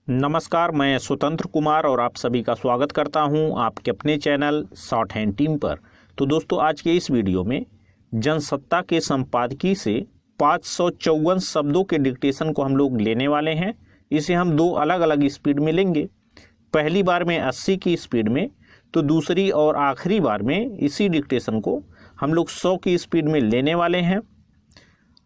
नमस्कार, मैं स्वतंत्र कुमार और आप सभी का स्वागत करता हूं आपके अपने चैनल शॉर्ट हैंड टीम पर। तो दोस्तों, आज के इस वीडियो में जनसत्ता के संपादकीय से 554 शब्दों के डिक्टेशन को हम लोग लेने वाले हैं। इसे हम दो अलग अलग स्पीड में लेंगे। पहली बार में 80 की स्पीड में, तो दूसरी और आखिरी बार में इसी डिक्टेशन को हम लोग 100 की स्पीड में लेने वाले हैं।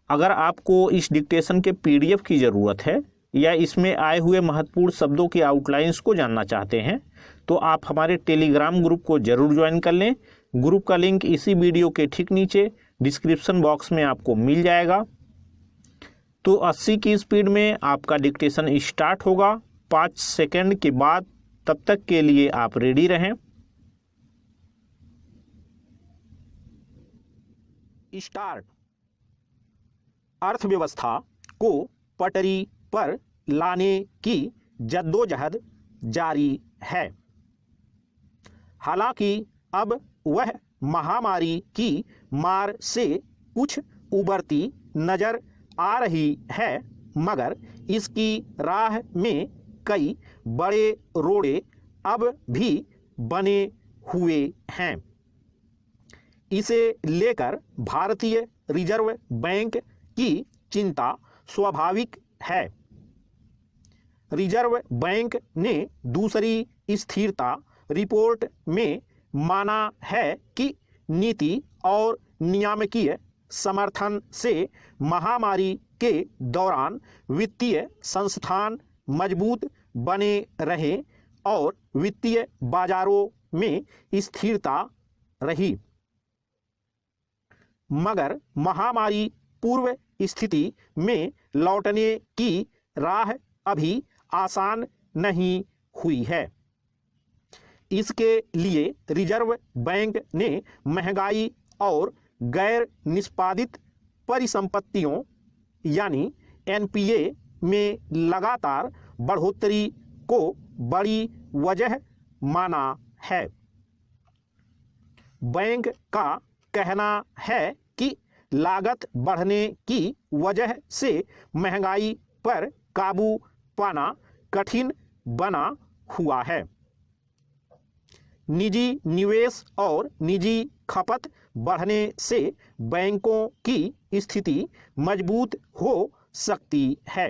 अगर आपको इस डिक्टेशन के PDF की ज़रूरत है या इसमें आए हुए महत्वपूर्ण शब्दों के आउटलाइंस को जानना चाहते हैं, तो आप हमारे टेलीग्राम ग्रुप को जरूर ज्वाइन कर लें। ग्रुप का लिंक इसी वीडियो के ठीक नीचे डिस्क्रिप्शन बॉक्स में आपको मिल जाएगा। तो 80 की स्पीड में आपका डिक्टेशन स्टार्ट होगा 5 सेकंड के बाद। तब तक के लिए आप रेडी रहें। स्टार्ट। अर्थव्यवस्था को पटरी पर लाने की जद्दोजहद जारी है। हालांकि अब वह महामारी की मार से कुछ उबरती नजर आ रही है, मगर इसकी राह में कई बड़े रोड़े अब भी बने हुए हैं। इसे लेकर भारतीय रिजर्व बैंक की चिंता स्वाभाविक है। रिजर्व बैंक ने दूसरी स्थिरता रिपोर्ट में माना है कि नीति और नियामकीय समर्थन से महामारी के दौरान वित्तीय संस्थान मजबूत बने रहे और वित्तीय बाजारों में स्थिरता रही। मगर महामारी पूर्व स्थिति में लौटने की राह अभी आसान नहीं हुई है। इसके लिए रिजर्व बैंक ने महंगाई और गैर निष्पादित परिसंपत्तियों यानी NPA में लगातार बढ़ोतरी को बड़ी वजह माना है। बैंक का कहना है कि लागत बढ़ने की वजह से महंगाई पर काबू पाना कठिन बना हुआ है। निजी निवेश और निजी खपत बढ़ने से बैंकों की स्थिति मजबूत हो सकती है।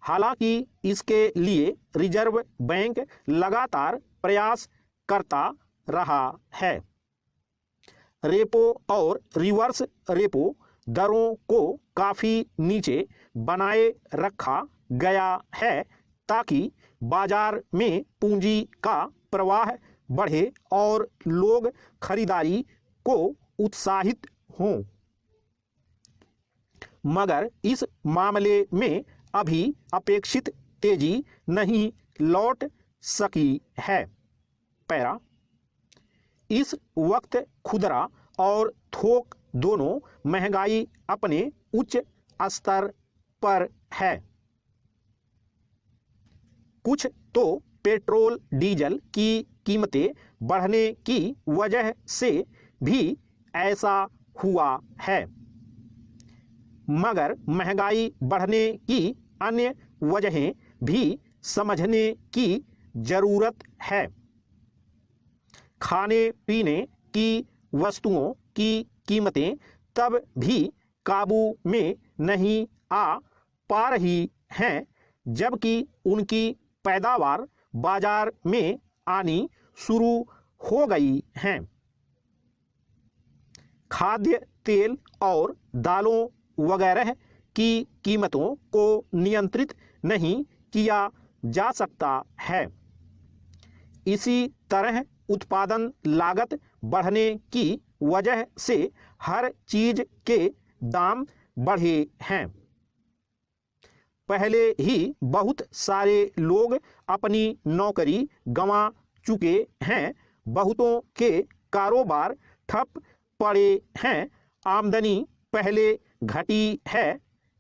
हालांकि इसके लिए रिजर्व बैंक लगातार प्रयास करता रहा है। रेपो और रिवर्स रेपो दरों को काफ़ी नीचे बनाए रखा गया है ताकि बाजार में पूंजी का प्रवाह बढ़े और लोग खरीदारी को उत्साहित हों। मगर इस मामले में अभी अपेक्षित तेजी नहीं लौट सकी है। पैरा। इस वक्त खुदरा और थोक दोनों महंगाई अपने उच्च स्तर पर है। कुछ तो पेट्रोल डीजल की कीमतें बढ़ने की वजह से भी ऐसा हुआ है, मगर महंगाई बढ़ने की अन्य वजहें भी समझने की जरूरत है। खाने पीने की वस्तुओं की कीमतें तब भी काबू में नहीं आ पा रही हैं, जबकि उनकी पैदावार बाजार में आनी शुरू हो गई हैं। खाद्य तेल और दालों वगैरह की कीमतों को नियंत्रित नहीं किया जा सकता है। इसी तरह उत्पादन लागत बढ़ने की वजह से हर चीज के दाम बढ़े हैं। पहले ही बहुत सारे लोग अपनी नौकरी गंवा चुके हैं। बहुतों के कारोबार ठप पड़े हैं। आमदनी पहले घटी है।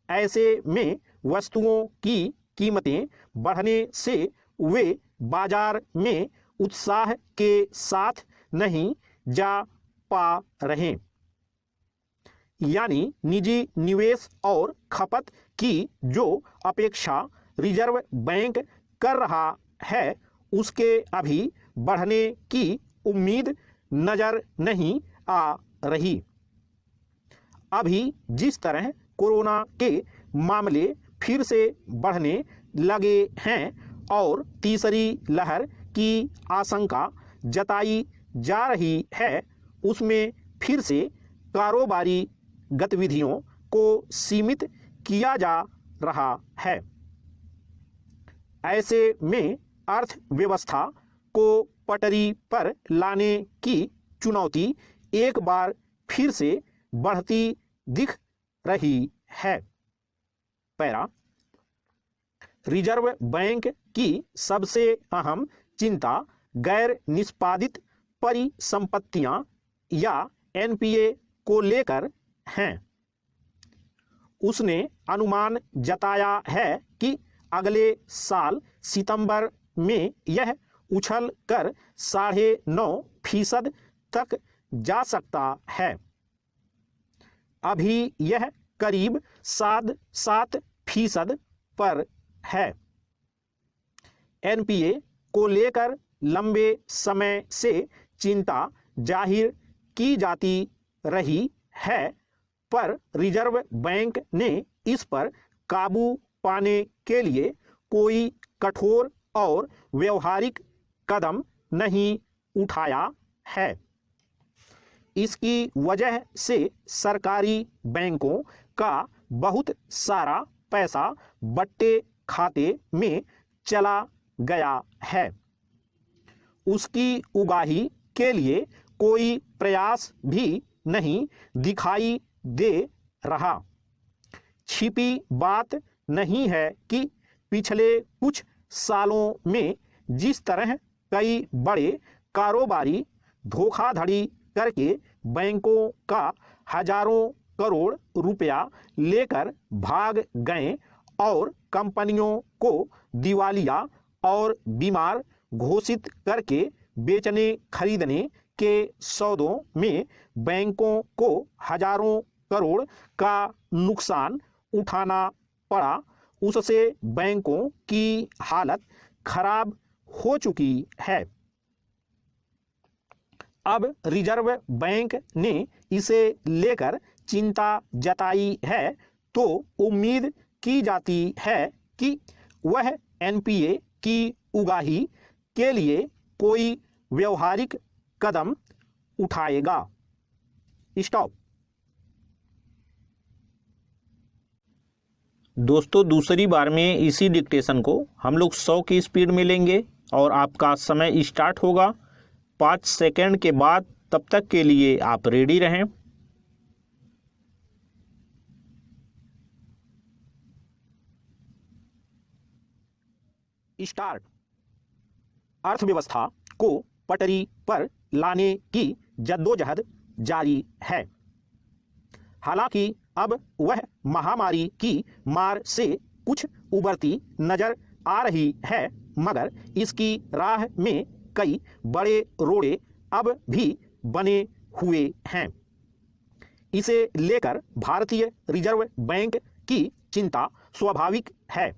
ऐसे में वस्तुओं की कीमतें बढ़ने से वे बाजार में उत्साह के साथ नहीं जा पा रहे। यानी निजी निवेश और खपत की जो अपेक्षा रिजर्व बैंक कर रहा है उसके अभी बढ़ने की उम्मीद नजर नहीं आ रही। अभी जिस तरह कोरोना के मामले फिर से बढ़ने लगे हैं और तीसरी लहर की आशंका जताई जा रही है, उसमें फिर से कारोबारी गतिविधियों को सीमित किया जा रहा है। ऐसे में अर्थव्यवस्था को पटरी पर लाने की चुनौती एक बार फिर से बढ़ती दिख रही है। पैरा, रिजर्व बैंक की सबसे अहम चिंता गैर निष्पादित परिसंपत्तियां या एनपीए को लेकर हैं। उसने अनुमान जताया है कि अगले साल सितंबर में यह उछल कर 9.5% तक जा सकता है। अभी यह करीब 7% पर है। एनपीए को लेकर लंबे समय से चिंता जाहिर की जाती रही है, पर रिजर्व बैंक ने इस पर काबू पाने के लिए कोई कठोर और व्यवहारिक कदम नहीं उठाया है। इसकी वजह से सरकारी बैंकों का बहुत सारा पैसा बट्टे खाते में चला गया है। उसकी उगाही के लिए कोई प्रयास भी नहीं दिखाई दे रहा। छिपी बात नहीं है कि पिछले कुछ सालों में जिस तरह कई बड़े कारोबारी धोखाधड़ी करके बैंकों का हजारों करोड़ रुपया लेकर भाग गए और कंपनियों को दिवालिया और बीमार घोषित करके बेचने खरीदने के सौदों में बैंकों को हजारों करोड़ का नुकसान उठाना पड़ा, उससे बैंकों की हालत खराब हो चुकी है। अब रिजर्व बैंक ने इसे लेकर चिंता जताई है, तो उम्मीद की जाती है कि वह एनपीए की उगाही के लिए कोई व्यवहारिक कदम उठाएगा। स्टॉप। दोस्तों, दूसरी बार में इसी डिक्टेशन को हम लोग 100 की स्पीड में लेंगे और आपका समय स्टार्ट होगा 5 सेकंड के बाद। तब तक के लिए आप रेडी रहें। स्टार्ट। अर्थव्यवस्था को पटरी पर लाने की जद्दोजहद जारी है। हालांकि अब वह महामारी की मार से कुछ उबरती नजर आ रही है, मगर इसकी राह में कई बड़े रोड़े अब भी बने हुए हैं। इसे लेकर भारतीय रिजर्व बैंक की चिंता स्वाभाविक है।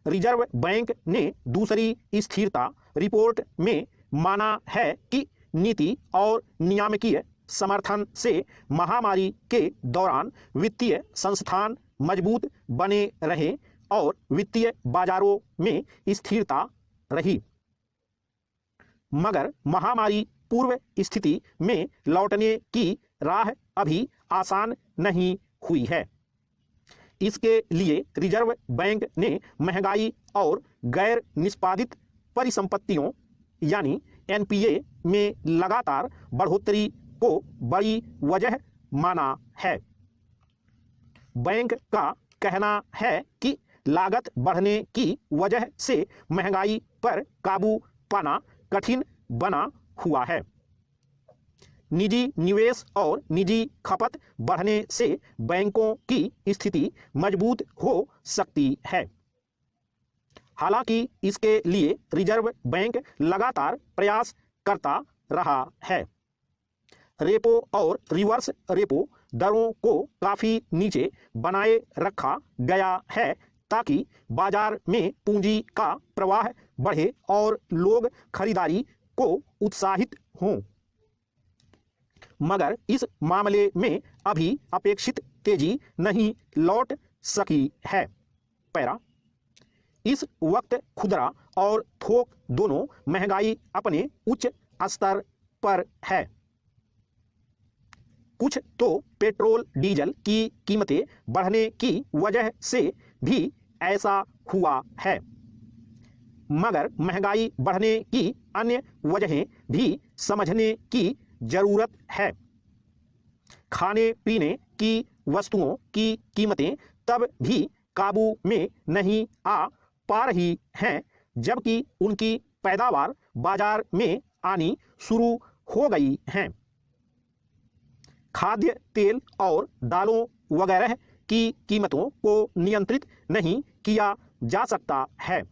रिजर्व बैंक ने दूसरी स्थिरता रिपोर्ट में माना है कि नीति और नियामकीय समर्थन से महामारी के दौरान वित्तीय संस्थान मजबूत बने रहे और वित्तीय बाजारों में स्थिरता रही। मगर महामारी पूर्व स्थिति में लौटने की राह अभी आसान नहीं हुई है। इसके लिए रिजर्व बैंक ने महंगाई और गैर निष्पादित परिसंपत्तियों यानी एनपीए में लगातार बढ़ोतरी को बड़ी वजह माना है। बैंक का कहना है कि लागत बढ़ने की वजह से महंगाई पर काबू पाना कठिन बना हुआ है। निजी निवेश और निजी खपत बढ़ने से बैंकों की स्थिति मजबूत हो सकती है। हालांकि इसके लिए रिजर्व बैंक लगातार प्रयास करता रहा है। रेपो और रिवर्स रेपो दरों को काफी नीचे बनाए रखा गया है ताकि बाजार में पूंजी का प्रवाह बढ़े और लोग खरीदारी को उत्साहित हों। मगर इस मामले में अभी अपेक्षित तेजी नहीं लौट सकी है। पैरा, इस वक्त खुदरा और थोक दोनों महंगाई अपने उच्च स्तर पर है। कुछ तो पेट्रोल डीजल की कीमतें बढ़ने की वजह से भी ऐसा हुआ है, मगर महंगाई बढ़ने की अन्य वजहें भी समझने की जरूरत है। खाने पीने की वस्तुओं की कीमतें तब भी काबू में नहीं आ पा रही हैं, जबकि उनकी पैदावार बाजार में आनी शुरू हो गई हैं। खाद्य तेल और दालों वगैरह की कीमतों को नियंत्रित नहीं किया जा सकता है।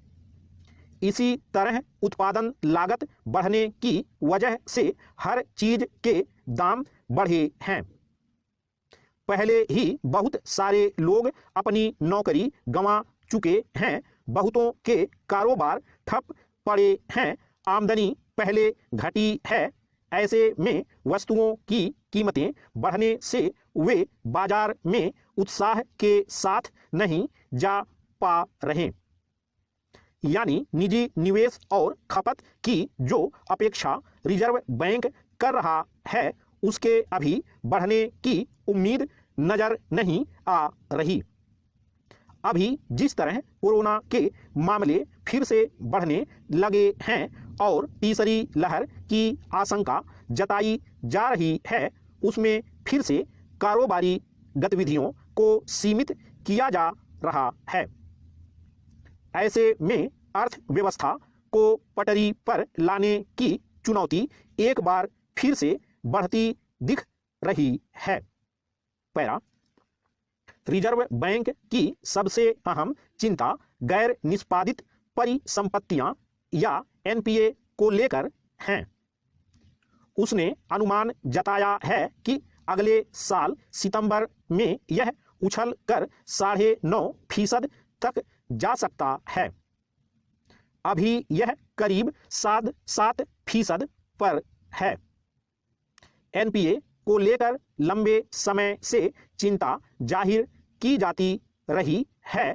इसी तरह उत्पादन लागत बढ़ने की वजह से हर चीज के दाम बढ़े हैं। पहले ही बहुत सारे लोग अपनी नौकरी गंवा चुके हैं, बहुतों के कारोबार ठप पड़े हैं, आमदनी पहले घटी है। ऐसे में वस्तुओं की कीमतें बढ़ने से वे बाजार में उत्साह के साथ नहीं जा पा रहे। यानी निजी निवेश और खपत की जो अपेक्षा रिजर्व बैंक कर रहा है, उसके अभी बढ़ने की उम्मीद नजर नहीं आ रही। अभी जिस तरह कोरोना के मामले फिर से बढ़ने लगे हैं और तीसरी लहर की आशंका जताई जा रही है, उसमें फिर से कारोबारी गतिविधियों को सीमित किया जा रहा है। ऐसे में अर्थव्यवस्था को पटरी पर लाने की चुनौती एक बार फिर से बढ़ती दिख रही है। पैरा, रिजर्व बैंक की सबसे अहम चिंता गैर निष्पादित परिसंपत्तियां या एनपीए को लेकर हैं। उसने अनुमान जताया है कि अगले साल सितंबर में यह उछल कर 9.5% तक जा सकता है। अभी यह करीब 7% पर है। एनपीए को लेकर लंबे समय से चिंता जाहिर की जाती रही है,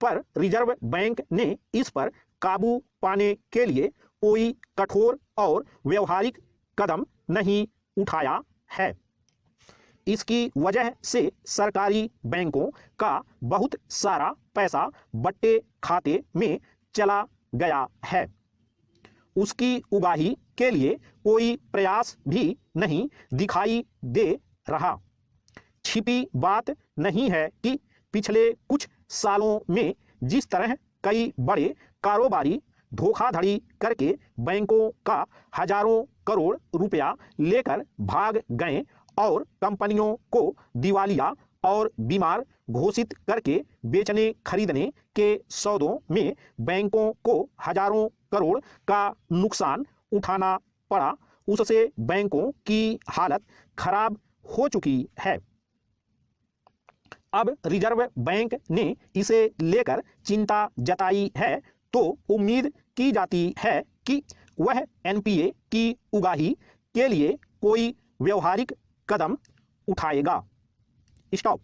पर रिजर्व बैंक ने इस पर काबू पाने के लिए कोई कठोर और व्यवहारिक कदम नहीं उठाया है। इसकी वजह से सरकारी बैंकों का बहुत सारा पैसा बट्टे खाते में चला गया है। उसकी उगाही के लिए कोई प्रयास भी नहीं दिखाई दे रहा। छिपी बात नहीं है कि पिछले कुछ सालों में जिस तरह कई बड़े कारोबारी धोखाधड़ी करके बैंकों का हजारों करोड़ रुपया लेकर भाग गए और कंपनियों को दिवालिया और बीमार घोषित करके बेचने खरीदने के सौदों में बैंकों को हजारों करोड़ का नुकसान उठाना पड़ा, उससे बैंकों की हालत खराब हो चुकी है। अब रिजर्व बैंक ने इसे लेकर चिंता जताई है, तो उम्मीद की जाती है कि वह एनपीए की उगाही के लिए कोई व्यवहारिक कदम उठाएगा। स्टॉप।